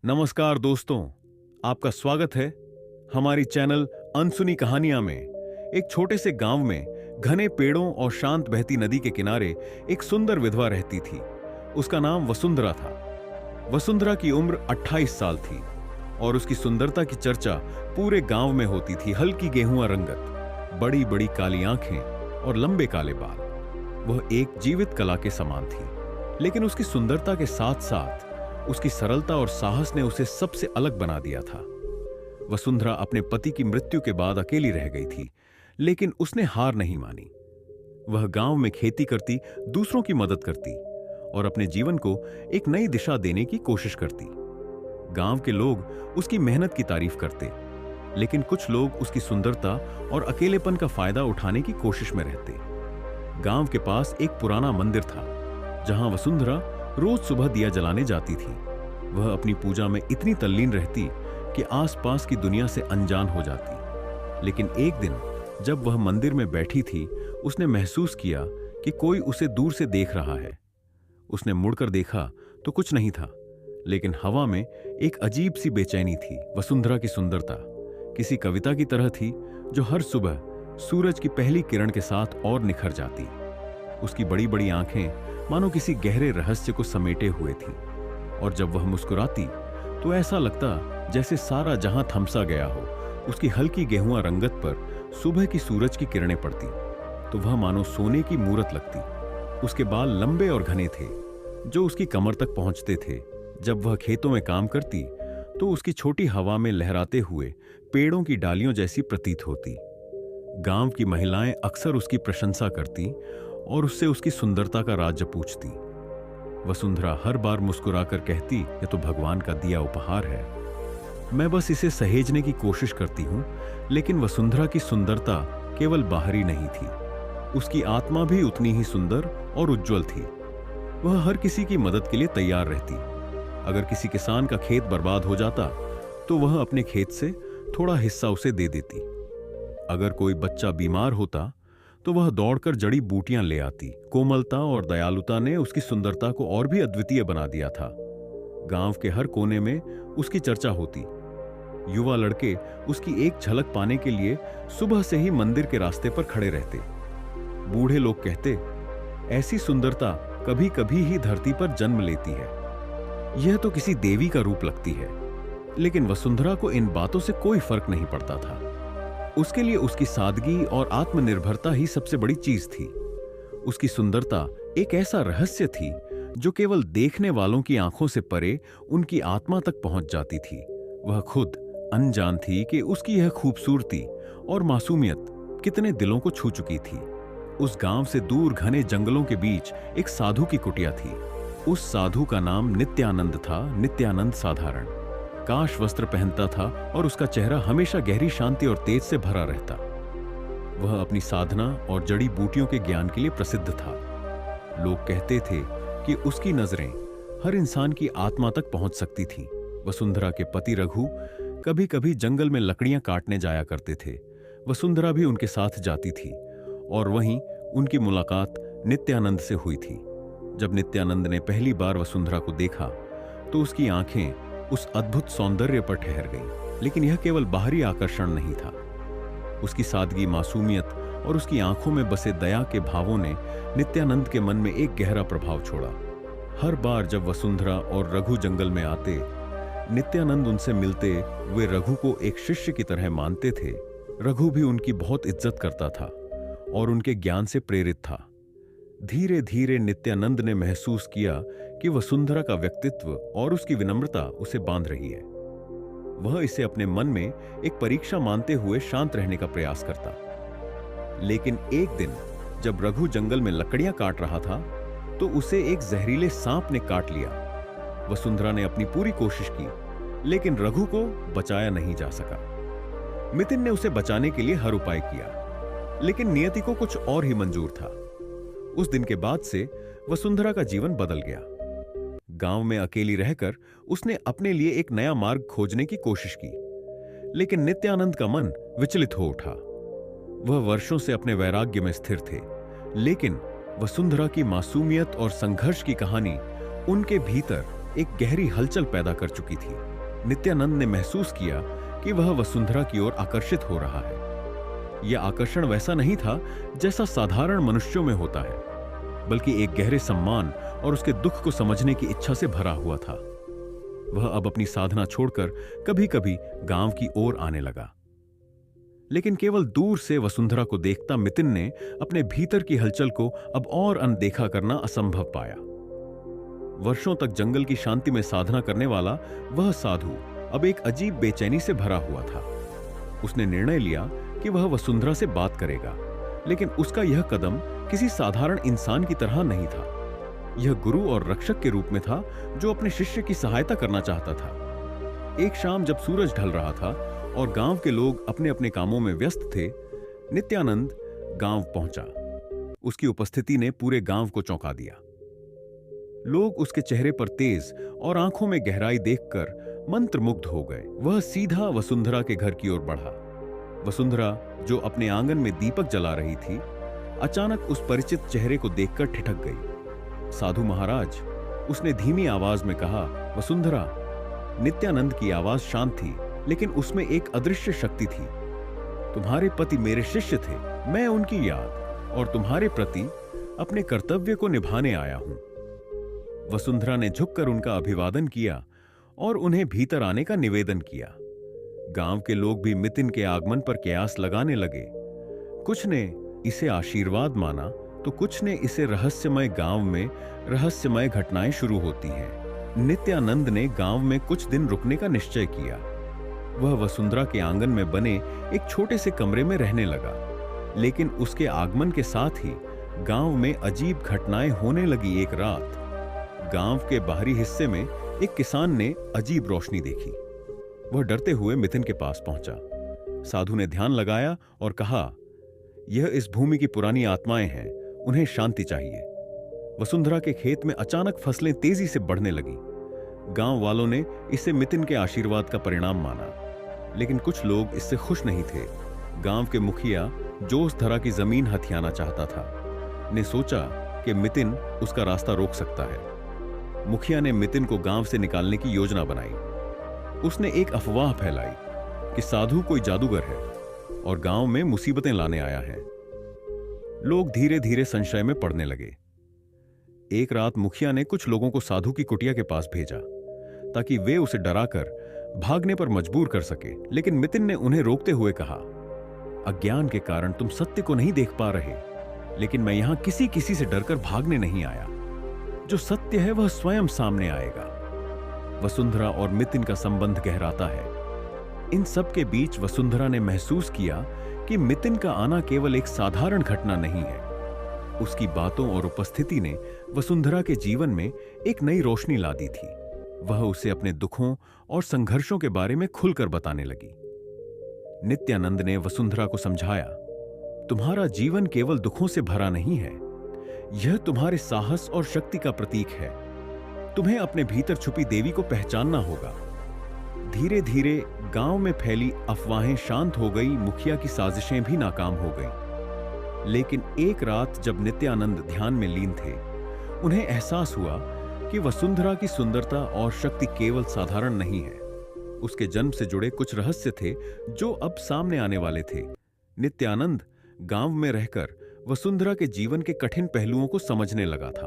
नमस्कार दोस्तों, आपका स्वागत है हमारी चैनल अनसुनी कहानियां में। एक छोटे से गांव में घने पेड़ों और शांत बहती नदी के किनारे एक सुंदर विधवा रहती थी। उसका नाम वसुंधरा था। वसुंधरा की उम्र 28 साल थी और उसकी सुंदरता की चर्चा पूरे गांव में होती थी। हल्की गेहुआ रंगत, बड़ी बड़ी काली आंखें और लंबे काले बाल। वह एक जीवित कला के समान थी। लेकिन उसकी सुंदरता के साथ साथ उसकी सरलता और साहस ने उसे सबसे अलग बना दिया था। वसुंधरा अपने पति की मृत्यु के बाद अकेली रह गई थी, लेकिन उसने हार नहीं मानी। वह गांव में खेती करती, दूसरों की मदद करती और अपने जीवन को एक नई दिशा देने की कोशिश करती। गांव के लोग उसकी मेहनत की तारीफ करते, लेकिन कुछ लोग उसकी सुंदरता और अकेलेपन का फायदा उठाने की कोशिश में रहते। गांव के पास एक पुराना मंदिर था, जहां वसुंधरा रोज सुबह दिया जलाने जाती थी। वह अपनी पूजा में इतनी तल्लीन रहती कि आसपास की दुनिया से अनजान हो जाती। लेकिन एक दिन जब वह मंदिर में बैठी थी, उसने महसूस किया कि कोई उसे दूर से देख रहा है। उसने मुड़कर देखा तो कुछ नहीं था, लेकिन हवा में एक अजीब सी बेचैनी थी। वसुंधरा की सुंदरता किसी कविता की तरह थी, जो हर सुबह सूरज की पहली किरण के साथ और निखर जाती। उसकी बड़ी बड़ी आंखें मानो किसी गहरे रहस्य को समेटे हुए थीं, और जब वह मुस्कुराती तो ऐसा लगता जैसे सारा जहां थमसा गया हो। उसकी हल्की गेहुआ रंगत पर सुबह की सूरज की किरणें पड़ती तो वह मानो सोने की मूरत लगती। उसके बाल लंबे और घने थे, जो उसकी कमर तक पहुंचते थे। जब वह खेतों में काम करती तो उसकी छोटी हवा में लहराते हुए पेड़ों की डालियों जैसी प्रतीत होती। गांव की महिलाएं अक्सर उसकी प्रशंसा करती और उससे उसकी सुंदरता का राज पूछती। वसुंधरा हर बार मुस्कुराकर कहती, यह तो भगवान का दिया उपहार है, मैं बस इसे सहेजने की कोशिश करती हूं। लेकिन वसुंधरा की सुंदरता केवल बाहरी नहीं थी, उसकी आत्मा भी उतनी ही सुंदर और उज्जवल थी। वह हर किसी की मदद के लिए तैयार रहती। अगर किसी किसान का खेत बर्बाद हो जाता तो वह अपने खेत से थोड़ा हिस्सा उसे दे देती। अगर कोई बच्चा बीमार होता तो वह दौड़कर जड़ी बूटियां ले आती। कोमलता और दयालुता ने उसकी सुंदरता को और भी अद्वितीय बना दिया था। गांव के हर कोने में उसकी चर्चा होती। युवा लड़के उसकी एक झलक पाने के लिए सुबह से ही मंदिर के रास्ते पर खड़े रहते। बूढ़े लोग कहते, ऐसी सुंदरता कभी कभी ही धरती पर जन्म लेती है, यह तो किसी देवी का रूप लगती है। लेकिन वसुंधरा को इन बातों से कोई फर्क नहीं पड़ता था। उसके लिए उसकी सादगी और आत्मनिर्भरता ही सबसे बड़ी चीज थी। उसकी सुंदरता एक ऐसा रहस्य थी जो केवल देखने वालों की आंखों से परे उनकी आत्मा तक पहुंच जाती थी। वह खुद अनजान थी कि उसकी यह खूबसूरती और मासूमियत कितने दिलों को छू चुकी थी। उस गांव से दूर घने जंगलों के बीच एक साधु की कुटिया थी। उस साधु का नाम नित्यानंद था। नित्यानंद साधारण काश वस्त्र पहनता था और उसका चेहरा हमेशा गहरी शांति और तेज से भरा रहता। वह अपनी साधना और जड़ी बूटियों के ज्ञान के लिए प्रसिद्ध था। लोग कहते थे कि उसकी नजरें हर इंसान की आत्मा तक पहुंच सकती थीं। वसुंधरा के पति रघु कभी कभी जंगल में लकड़ियां काटने जाया करते थे। वसुंधरा भी उनके साथ जाती थी और वहीं उनकी मुलाकात नित्यानंद से हुई थी। जब नित्यानंद ने पहली बार वसुंधरा को देखा तो उसकी आंखें उस अद्भुत सौंदर्य पर ठहर गईं। लेकिन यह केवल बाहरी आकर्षण नहीं था। उसकी सादगी, मासूमियत और उसकी आंखों में बसे दया के भावों ने नित्यानंद के मन में एक गहरा प्रभाव छोड़ा। हर बार जब वसुंधरा और रघु जंगल में आते, नित्यानंद उनसे मिलते। वे रघु को एक शिष्य की तरह मानते थे। रघु भी उनकी बहुत इज्जत करता था और उनके ज्ञान से प्रेरित था। धीरे धीरे नित्यानंद ने महसूस किया कि वसुंधरा का व्यक्तित्व और उसकी विनम्रता उसे बांध रही है। वह इसे अपने मन में एक परीक्षा मानते हुए शांत रहने का प्रयास करता। लेकिन एक दिन जब रघु जंगल में लकड़ियां काट रहा था तो उसे एक जहरीले सांप ने काट लिया। वसुंधरा ने अपनी पूरी कोशिश की, लेकिन रघु को बचाया नहीं जा सका। मितिन ने उसे बचाने के लिए हर उपाय किया, लेकिन नियति को कुछ और ही मंजूर था। उस दिन के बाद से वसुंधरा का जीवन बदल गया। गांव में अकेली रहकर उसने अपने लिए एक नया मार्ग खोजने की कोशिश की, लेकिन नित्यानंद का मन विचलित हो उठा। वह वर्षों से अपने वैराग्य में स्थिर थे, लेकिन वसुंधरा की मासूमियत और संघर्ष की कहानी उनके भीतर एक गहरी हलचल पैदा कर चुकी थी। नित्यानंद ने महसूस किया कि वह वसुंधरा की ओर आकर्षित हो रहा है। यह आकर्षण वैसा नहीं था जैसा साधारण मनुष्यों में होता है, बल्कि एक गहरे सम्मान और उसके दुख को समझने की इच्छा से भरा हुआ था। वह अब अपनी साधना छोड़कर कभी कभी गांव की ओर आने लगा। लेकिन केवल दूर से वसुंधरा को देखता मितिन ने अपने भीतर की हलचल को अब और अनदेखा करना असंभव पाया। वर्षों तक जंगल की शांति में साधना करने वाला वह साधु अब एक अजीब बेचैनी से भरा हुआ था। उसने निर्णय लिया कि वह वसुंधरा से बात करेगा, लेकिन उसका यह कदम किसी साधारण इंसान की तरह नहीं था। यह गुरु और रक्षक के रूप में था जो अपने शिष्य की सहायता करना चाहता था। एक शाम जब सूरज ढल रहा था और गांव के लोग अपने अपने कामों में व्यस्त थे, नित्यानंद गांव पहुंचा। उसकी उपस्थिति ने पूरे गांव को चौंका दिया। लोग उसके चेहरे पर तेज और आंखों में गहराई देखकर मंत्रमुग्ध हो गए। वह सीधा वसुंधरा के घर की ओर बढ़ा। वसुंधरा, जो अपने आंगन में दीपक जला रही थी, अचानक उस परिचित चेहरे को देखकर ठिठक गई। साधु महाराज, उसने धीमी आवाज में कहा। वसुंधरा। नित्यानंद की आवाज शांत थी, लेकिन उसमें एक अदृश्य शक्ति थी। तुम्हारे पति मेरे शिष्य थे, मैं उनकी याद और तुम्हारे प्रति अपने कर्तव्य को निभाने आया हूं। वसुंधरा ने झुककर उनका अभिवादन किया और उन्हें भीतर आने का निवेदन किया। गांव के लोग भी मितिन के आगमन पर कयास लगाने लगे। कुछ ने इसे आशीर्वाद माना तो कुछ ने इसे रहस्यमय, गांव में रहस्यमय घटनाएं शुरू होती हैं। नित्यानंद ने गांव में कुछ दिन रुकने का निश्चय किया। वह वसुंधरा के आंगन में बने एक छोटे से कमरे में रहने लगा, लेकिन उसके आगमन के साथ ही गांव में अजीब घटनाएं होने लगी। एक रात गांव के बाहरी हिस्से में एक किसान ने अजीब रोशनी देखी। वह डरते हुए मितिन के पास पहुंचा। साधु ने ध्यान लगाया और कहा, यह इस भूमि की पुरानी आत्माएं हैं, उन्हें शांति चाहिए। वसुंधरा के खेत में अचानक फसलें तेजी से बढ़ने लगी। गांव वालों ने इसे मितिन के आशीर्वाद का परिणाम माना, लेकिन कुछ लोग इससे खुश नहीं थे। गांव के मुखिया, जो उस तरह की जमीन हथियाना चाहता था, ने सोचा कि मितिन उसका रास्ता रोक सकता है। मुखिया ने मितिन को गांव से निकालने की योजना बनाई। उसने एक अफवाह फैलाई कि साधु कोई जादूगर है और गांव में मुसीबतें लाने आया है। लोग धीरे धीरे संशय में पड़ने लगे। एक रात मुखिया ने कुछ लोगों को साधु की कुटिया के पास भेजा ताकि वे उसे डराकर भागने पर मजबूर कर सके, लेकिन मितिन ने उन्हें रोकते हुए कहा, अज्ञान के कारण तुम सत्य को नहीं देख पा रहे, लेकिन मैं यहां किसी से डरकर भागने नहीं आया। जो सत्य है वह स्वयं सामने आएगा। वसुंधरा और मितिन का संबंध गहराता है। इन सब के बीच वसुंधरा ने महसूस किया कि मितिन का आना केवल एक साधारण घटना नहीं है। उसकी बातों और उपस्थिति ने वसुंधरा के जीवन में एक नई रोशनी ला दी थी। वह उसे अपने दुखों और संघर्षों के बारे में खुलकर बताने लगी। नित्यानंद ने वसुंधरा को समझाया, तुम्हारा जीवन केवल दुखों से भरा नहीं है, यह तुम्हारे साहस और शक्ति का प्रतीक है। तुम्हें अपने भीतर छुपी देवी को पहचानना होगा। धीरे धीरे गांव में फैली अफवाहें शांत हो गई, मुखिया की साजिशें भी नाकाम हो गईं। लेकिन एक रात जब नित्यानंद ध्यान में लीन थे, उन्हें एहसास हुआ कि वसुंधरा की सुंदरता और शक्ति केवल साधारण नहीं है। उसके जन्म से जुड़े कुछ रहस्य थे जो अब सामने आने वाले थे। नित्यानंद गांव में रहकर वसुंधरा के जीवन के कठिन पहलुओं को समझने लगा था।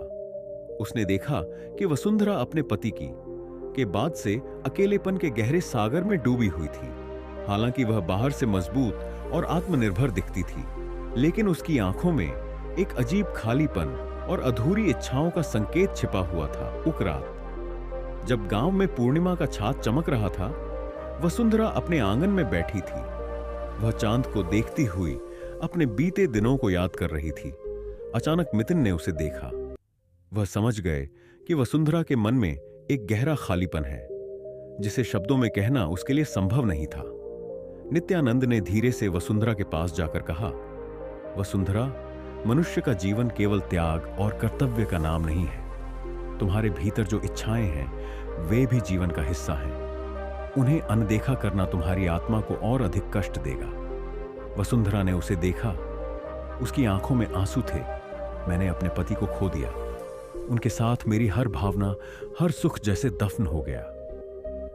उसने देखा कि वसुंधरा अपने पति के बाद से अकेलेपन के गहरे सागर में डूबी हुई थी। हालांकि वह बाहर से मजबूत और आत्मनिर्भर दिखती थी, लेकिन उसकी आंखों में एक अजीब खालीपन और अधूरी इच्छाओं का संकेत छिपा हुआ था। उक रात जब गांव में पूर्णिमा का छात चमक रहा था, वसुंधरा अपने आंगन में बैठी थी। वह चांद को देखती हुई अपने बीते दिनों को याद कर रही थी। अचानक मितिन ने उसे देखा। वह समझ गए कि वसुंधरा के मन में एक गहरा खालीपन है, जिसे शब्दों में कहना उसके लिए संभव नहीं था। नित्यानंद ने धीरे से वसुंधरा के पास जाकर कहा, वसुंधरा, मनुष्य का जीवन केवल त्याग और कर्तव्य का नाम नहीं है। तुम्हारे भीतर जो इच्छाएं हैं, वे भी जीवन का हिस्सा हैं। उन्हें अनदेखा करना तुम्हारी आत्मा को और अधिक कष्ट देगा। वसुंधरा ने उसे देखा। उसकी आंखों में आंसू थे। मैंने अपने पति को खो दिया। उनके साथ मेरी हर भावना, हर सुख जैसे दफन हो गया।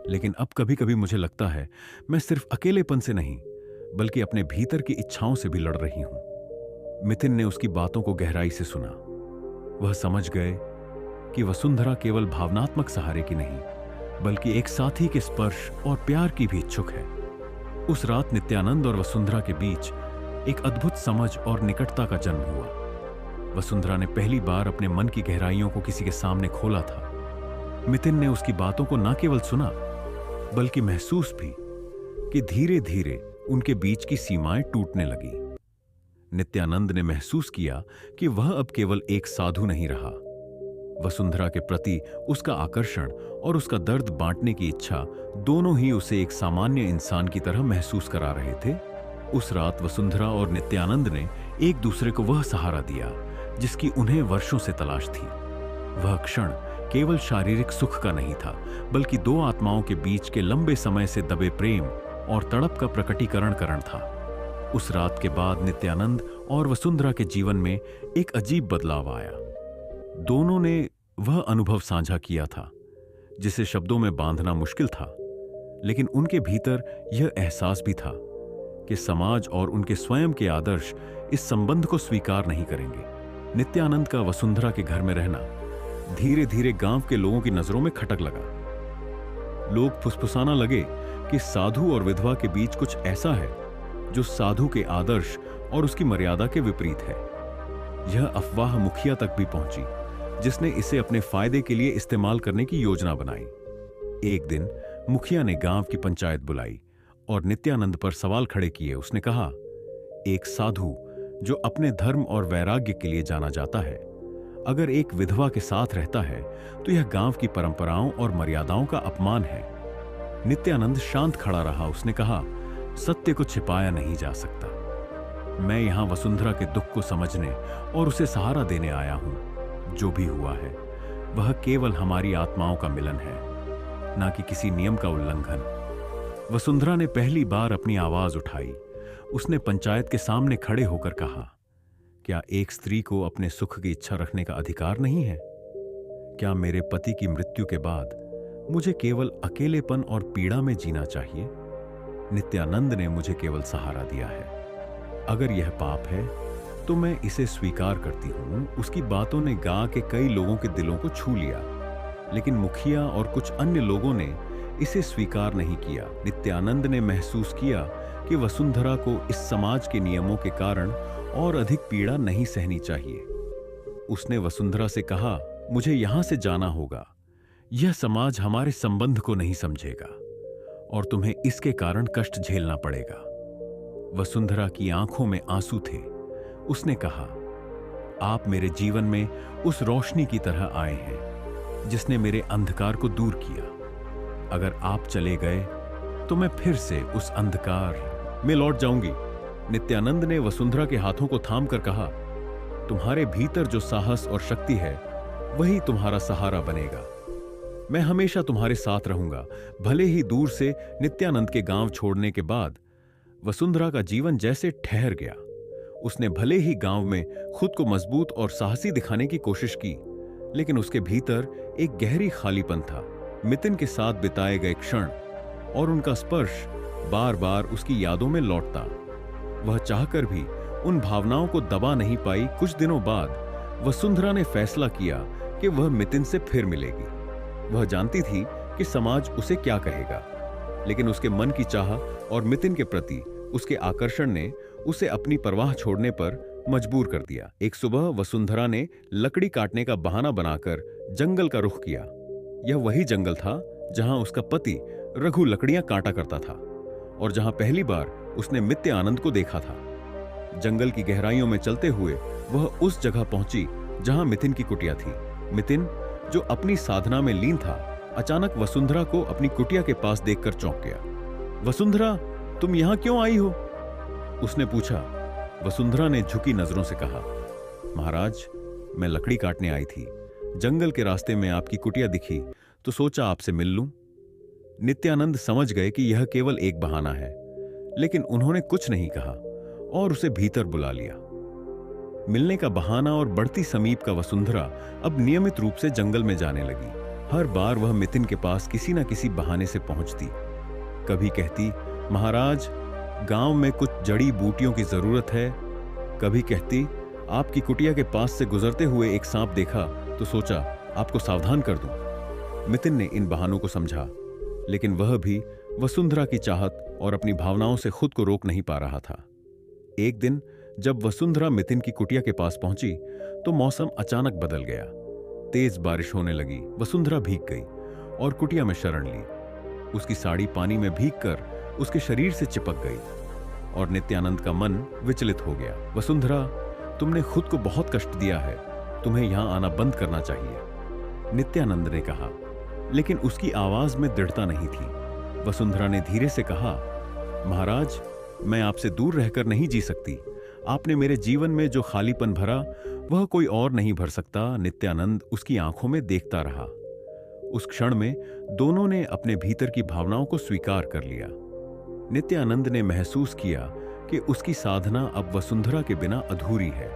लेकिन अब कभी कभी मुझे लगता है मैं सिर्फ अकेलेपन से नहीं बल्कि अपने भीतर की इच्छाओं से भी लड़ रही हूं। मितिन ने उसकी बातों को गहराई से सुना। वह समझ गए कि वसुंधरा केवल भावनात्मक सहारे की नहीं बल्कि एक साथी के स्पर्श और प्यार की भी इच्छुक है। उस रात नित्यानंद और वसुंधरा के बीच एक अद्भुत समझ और निकटता का जन्म हुआ। वसुंधरा ने पहली बार अपने मन की गहराइयों को किसी के सामने खोला था। मितिन ने उसकी बातों को न केवल सुना बल्कि महसूस भी कि धीरे धीरे उनके बीच की सीमाएं टूटने लगी। नित्यानंद ने महसूस किया कि वह अब केवल एक साधु नहीं रहा। वसुंधरा के प्रति उसका आकर्षण और उसका दर्द बांटने की इच्छा दोनों ही उसे एक सामान्य इंसान की तरह महसूस करा रहे थे। उस रात वसुंधरा और नित्यानंद ने एक दूसरे को वह सहारा दिया जिसकी उन्हें वर्षों से तलाश थी। वह क्षण केवल शारीरिक सुख का नहीं था बल्कि दो आत्माओं के बीच के लंबे समय से दबे प्रेम और तड़प का प्रकटीकरण था। उस रात के बाद नित्यानंद और वसुंधरा के जीवन में एक अजीब बदलाव आया। दोनों ने वह अनुभव साझा किया था जिसे शब्दों में बांधना मुश्किल था, लेकिन उनके भीतर यह एहसास भी था कि समाज और उनके स्वयं के आदर्श इस संबंध को स्वीकार नहीं करेंगे। नित्यानंद का वसुंधरा के घर में रहना धीरे धीरे गांव के लोगों की नजरों में खटक लगा। लोग फुसफुसाना लगे कि साधु और विधवा के बीच कुछ ऐसा है जो साधु के आदर्श और उसकी मर्यादा के विपरीत है। यह अफवाह मुखिया तक भी पहुंची, जिसने इसे अपने फायदे के लिए इस्तेमाल करने की योजना बनाई। एक दिन मुखिया ने गांव की पंचायत बुलाई और नित्यानंद पर सवाल खड़े किए। उसने कहा, एक साधु जो अपने धर्म और वैराग्य के लिए जाना जाता है, अगर एक विधवा के साथ रहता है तो यह गांव की परंपराओं और मर्यादाओं का अपमान है। नित्यानंद शांत खड़ा रहा। उसने कहा, सत्य को छिपाया नहीं जा सकता। मैं यहां वसुंधरा के दुख को समझने और उसे सहारा देने आया हूं। जो भी हुआ है वह केवल हमारी आत्माओं का मिलन है, ना कि किसी नियम का उल्लंघन। वसुंधरा ने पहली बार अपनी आवाज उठाई। उसने पंचायत के सामने खड़े होकर कहा, क्या एक स्त्री को अपने सुख की इच्छा रखने का अधिकार नहीं है? क्या मेरे पति की मृत्यु के बाद मुझे केवल अकेलेपन और पीड़ा में जीना चाहिए? नित्यानंद ने मुझे केवल सहारा दिया है। अगर यह पाप है तो मैं इसे स्वीकार करती हूं। उसकी बातों ने गांव के कई लोगों के दिलों को छू लिया, लेकिन मुखिया और कुछ अन्य लोगों ने इसे स्वीकार नहीं किया। नित्यानंद ने महसूस किया कि वसुंधरा को इस समाज के नियमों के कारण और अधिक पीड़ा नहीं सहनी चाहिए। उसने वसुंधरा से कहा, मुझे यहां से जाना होगा। यह समाज हमारे संबंध को नहीं समझेगा और तुम्हें इसके कारण कष्ट झेलना पड़ेगा। वसुंधरा की आंखों में आंसू थे। उसने कहा, आप मेरे जीवन में उस रोशनी की तरह आए हैं जिसने मेरे अंधकार को दूर किया। अगर आप चले गए तो मैं फिर से उस अंधकार में लौट जाऊंगी। नित्यानंद ने वसुंधरा के हाथों को थामकर कहा, तुम्हारे भीतर जो साहस और शक्ति है वही तुम्हारा सहारा बनेगा। मैं हमेशा तुम्हारे साथ रहूंगा। भले ही दूर से। नित्यानंद के गांव छोड़ने के बाद वसुंधरा का जीवन जैसे ठहर गया। उसने भले ही गांव में खुद को मजबूत और साहसी दिखाने की कोशिश की, लेकिन उसके भीतर एक गहरी खालीपन था। मितिन के साथ बिताए गए क्षण और उनका स्पर्श बार बार उसकी यादों में लौटता। वह चाहकर भी उन भावनाओं को दबा नहीं पाई। कुछ दिनों बाद वसुंधरा ने फैसला किया कि वह मितिन से फिर मिलेगी। वह जानती थी कि समाज उसे क्या कहेगा, लेकिन उसके मन की चाह और मितिन के प्रति उसके आकर्षण ने उसे अपनी परवाह छोड़ने पर मजबूर कर दिया। एक सुबह वसुंधरा ने लकड़ी काटने का बहाना बनाकर जंगल का रुख किया। यह वही जंगल था जहां उसका पति रघु लकड़ियां काटा करता था और जहां पहली बार उसने नित्यानंद को देखा था। जंगल की गहराइयों में चलते हुए वह उस जगह पहुंची जहां मितिन की कुटिया थी। मितिन, जो अपनी साधना में लीन था, अचानक वसुंधरा को अपनी कुटिया के पास देखकर चौंक गया। वसुंधरा, तुम यहां क्यों आई हो? उसने पूछा। वसुंधरा ने झुकी नजरों से कहा, महाराज, मैं लकड़ी काटने आई थी। जंगल के रास्ते में आपकी कुटिया दिखी तो सोचा आपसे मिल लूं। नित्यानंद समझ गए कि यह केवल एक बहाना है, लेकिन उन्होंने कुछ नहीं कहा और उसे भीतर बुला लिया। मिलने का बहाना और बढ़ती समीप का वसुंधरा अब नियमित रूप से जंगल में जाने लगी। हर बार वह मितिन के पास किसी न किसी बहाने से पहुंचती। कभी कहती, महाराज, गांव में कुछ जड़ी बूटियों की जरूरत है। कभी कहती, आपकी कुटिया के पास से गुजरते हुए एक सांप देखा तो सोचा आपको सावधान कर दूं। मितिन ने इन बहानों को समझा, लेकिन वह भी वसुंधरा की चाहत और अपनी भावनाओं से खुद को रोक नहीं पा रहा था। एक दिन जब वसुंधरा मितिन की कुटिया के पास पहुंची तो मौसम अचानक बदल गया। तेज बारिश होने लगी। वसुंधरा भीग गई और कुटिया में शरण ली। उसकी साड़ी पानी में भीगकर उसके शरीर से चिपक गई और नित्यानंद का मन विचलित हो गया। वसुंधरा, तुमने खुद को बहुत कष्ट दिया है, तुम्हें यहां आना बंद करना चाहिए, नित्यानंद ने कहा, लेकिन उसकी आवाज में दृढ़ता नहीं थी। वसुंधरा ने धीरे से कहा, महाराज, मैं आपसे दूर रहकर नहीं जी सकती। आपने मेरे जीवन में जो खालीपन भरा वह कोई और नहीं भर सकता। नित्यानंद उसकी आंखों में देखता रहा। उस क्षण में दोनों ने अपने भीतर की भावनाओं को स्वीकार कर लिया। नित्यानंद ने महसूस किया कि उसकी साधना अब वसुंधरा के बिना अधूरी है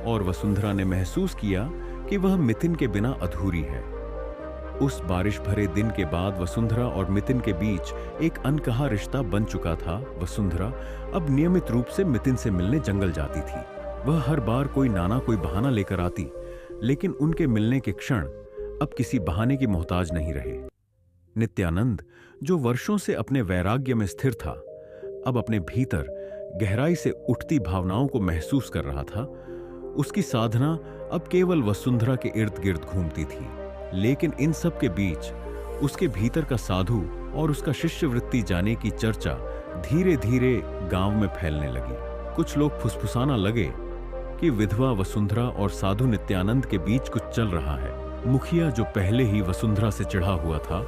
और वसुंधरा ने महसूस किया कि वह मितिन के बिना अधूरी है। उस बारिश भरे दिन के बाद वसुंधरा और मितिन के बीच एक अनकहा रिश्ता बन चुका था। वसुंधरा अब नियमित रूप से मितिन से मिलने जंगल जाती थी। वह हर बार कोई बहाना लेकर आती, लेकिन उनके मिलने के क्षण अब किसी बहाने की मोहताज नहीं रहे। नित्यानंद, जो वर्षों से अपने वैराग्य में स्थिर था, अब अपने भीतर गहराई से उठती भावनाओं को महसूस कर रहा था। उसकी साधना अब केवल वसुंधरा के इर्द गिर्द घूमती थी, लेकिन इन सब के बीच उसके भीतर का साधु और उसका शिष्यवृत्ति जाने की चर्चा धीरे धीरे गांव में फैलने लगी। कुछ लोग फुसफुसाना लगे कि विधवा वसुंधरा और साधु नित्यानंद के बीच कुछ चल रहा है। मुखिया, जो पहले ही वसुंधरा से चिढ़ा हुआ था,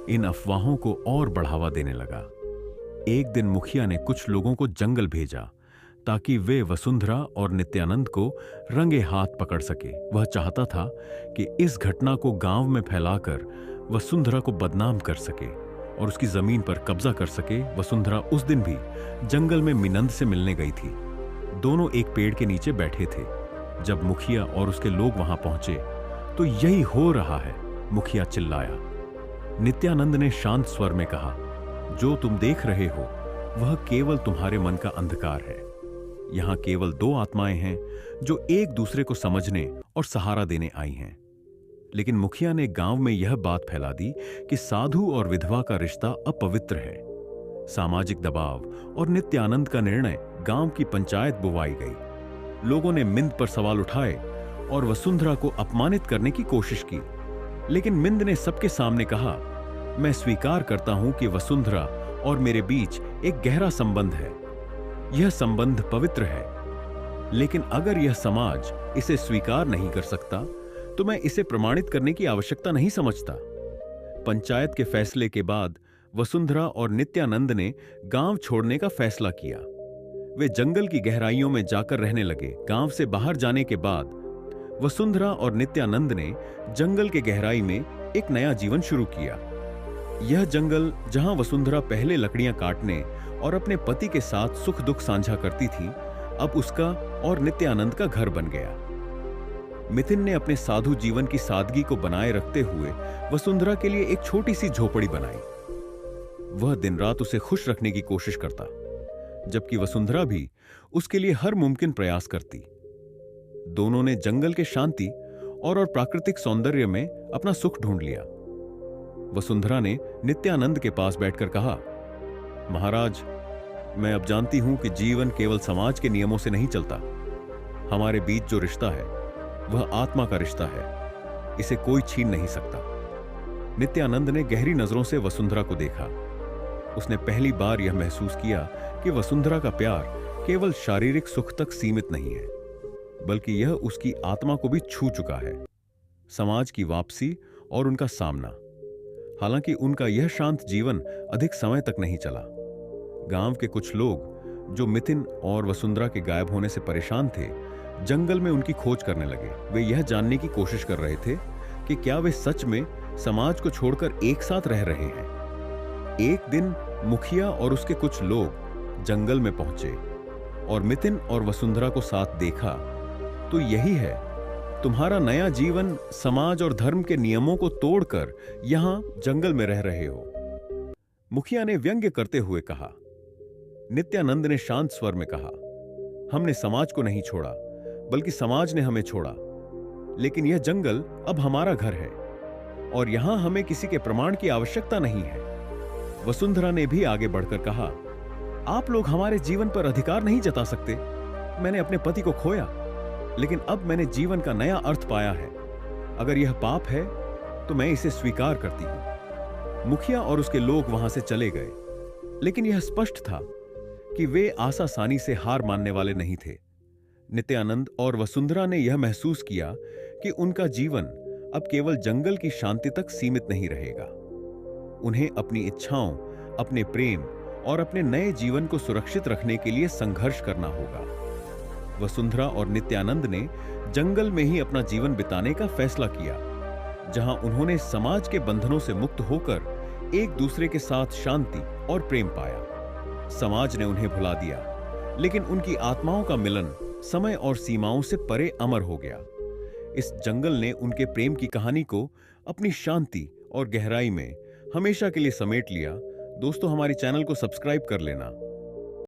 इन अफवाहों को और बढ़ावा देने लगा। एक दिन मुखिया ने कुछ लोगों को जंगल भेजा ताकि वे वसुंधरा और नित्यानंद को रंगे हाथ पकड़ सके। वह चाहता था कि इस घटना को गांव में फैलाकर वसुंधरा को बदनाम कर सके और उसकी जमीन पर कब्जा कर सके। वसुंधरा उस दिन भी जंगल में मिनंद से मिलने गई थी। दोनों एक पेड़ के नीचे बैठे थे। जब मुखिया और उसके लोग वहां पहुंचे तो यही हो रहा है, मुखिया चिल्लाया। नित्यानंद ने शांत स्वर में कहा, जो तुम देख रहे हो वह केवल तुम्हारे मन का अंधकार है। यहां केवल दो आत्माएं हैं जो एक दूसरे को समझने और सहारा देने आई हैं। लेकिन मुखिया ने गांव में यह बात फैला दी कि साधु और विधवा का रिश्ता अपवित्र है। सामाजिक दबाव और नित्यानंद का निर्णय गांव की पंचायत बुवाई गई। लोगों ने मिंद पर सवाल उठाए और वसुंधरा को अपमानित करने की कोशिश की, लेकिन मिंद ने सबके सामने कहा, मैं स्वीकार करता हूं कि वसुंधरा और मेरे बीच एक गहरा संबंध है। यह संबंध पवित्र है, लेकिन अगर यह समाज इसे स्वीकार नहीं कर सकता तो मैं इसे प्रमाणित करने की आवश्यकता नहीं समझता। पंचायत के फैसले के बाद वसुंधरा और नित्यानंद ने गांव छोड़ने का फैसला किया। वे जंगल की गहराइयों में जाकर रहने लगे। गांव से बाहर जाने के बाद वसुंधरा और नित्यानंद ने जंगल के गहराई में एक नया जीवन शुरू किया। यह जंगल, जहां वसुंधरा पहले लकड़ियां काटने और अपने पति के साथ सुख दुख साझा करती थी, अब उसका और नित्यानंद का घर बन गया। मितिन ने अपने साधु जीवन की सादगी को बनाए रखते हुए वसुंधरा के लिए एक छोटी सी झोपड़ी बनाई। वह दिन रात उसे खुश रखने की कोशिश करता, जबकि वसुंधरा भी उसके लिए हर मुमकिन प्रयास करती। दोनों ने जंगल के शांति और प्राकृतिक सौंदर्य में अपना सुख ढूंढ लिया। वसुंधरा ने नित्यानंद के पास बैठकर कहा, महाराज, मैं अब जानती हूं कि जीवन केवल समाज के नियमों से नहीं चलता। हमारे बीच जो रिश्ता है वह आत्मा का रिश्ता है, इसे कोई छीन नहीं सकता। नित्यानंद ने गहरी नजरों से वसुंधरा को देखा। उसने पहली बार यह महसूस किया कि वसुंधरा का प्यार केवल शारीरिक सुख तक सीमित नहीं है, बल्कि यह उसकी आत्मा को भी छू चुका है। समाज की वापसी और उनका सामना। हालांकि उनका यह शांत जीवन अधिक समय तक नहीं चला। गांव के कुछ लोग जो मितिन और वसुंधरा के गायब होने से परेशान थे, जंगल में उनकी खोज करने लगे। वे यह जानने की कोशिश कर रहे थे कि क्या वे सच में समाज को छोड़कर एक साथ रह रहे हैं। एक दिन मुखिया और उसके कुछ लोग जंगल में पहुंचे और मितिन और वसुंधरा को साथ देखा तो यही है तुम्हारा नया जीवन समाज और धर्म के नियमों को तोड़कर यहां जंगल में रह रहे हो। मुखिया ने व्यंग्य करते हुए कहा। नित्यानंद ने शांत स्वर में कहा, हमने समाज को नहीं छोड़ा, बल्कि समाज ने हमें छोड़ा। लेकिन यह जंगल अब हमारा घर है और यहां हमें किसी के प्रमाण की आवश्यकता नहीं है। वसुंधरा ने भी आगे बढ़कर कहा, आप लोग हमारे जीवन पर अधिकार नहीं जता सकते। मैंने अपने पति को खोया, लेकिन अब मैंने जीवन का नया अर्थ पाया है। अगर यह पाप है तो मैं इसे स्वीकार करती हूं। मुखिया और उसके लोग वहां से चले गए, लेकिन यह स्पष्ट था कि वे आसासानी से हार मानने वाले नहीं थे। नित्यानंद और वसुंधरा ने यह महसूस किया कि उनका जीवन अब केवल जंगल की शांति तक सीमित नहीं रहेगा। उन्हें अपनी इच्छाओं, अपने प्रेम और अपने नए जीवन को सुरक्षित रखने के लिए संघर्ष करना होगा। वसुंधरा और नित्यानंद ने जंगल में ही अपना जीवन बिताने का फैसला किया, जहां उन्होंने समाज के बंधनों से मुक्त होकर एक दूसरे के साथ शांति और प्रेम पाया। समाज ने उन्हें भुला दिया, लेकिन उनकी आत्माओं का मिलन समय और सीमाओं से परे अमर हो गया। इस जंगल ने उनके प्रेम की कहानी को अपनी शांति और गहराई में हमेशा के लिए समेट लिया। दोस्तों, हमारी चैनल को सब्सक्राइब कर लेना।